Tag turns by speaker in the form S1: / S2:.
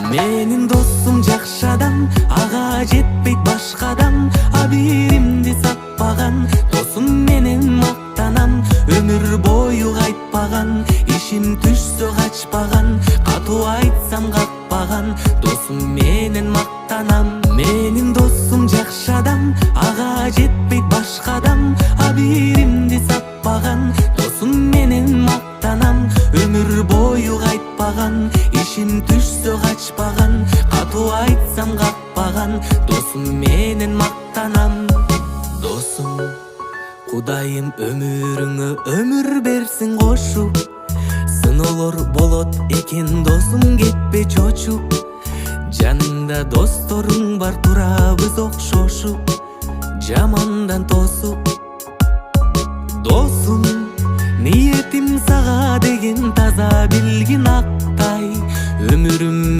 S1: Менин досум жакшы адам, ага жетпейт башка адам. Абийиримди сатпаган, досум менен мактанам. Өмүр бою кайтпаган, ишим түшсө качпаган. Катуу айтсам какпаган, досум менен мактанам. Менин досум жакшы адам, ага жетпейт башка адам. Абийиримди сатпаган, досум менен мактанам. Өмүр бою кайтпаган, ишим түшсө качпаган. Катуу айтсам какпаган, досум менен мактанам. Досум, Кудайым өмүрүңө өмүр берсин кошуп. Сыноолор болот экен досум, кетпе чочуп. Жаныңда досторуң бар, турабыз окшошуп. Жамандан тосуп. Досум, ниетим сага деген таза билгин актай. Өмүрүм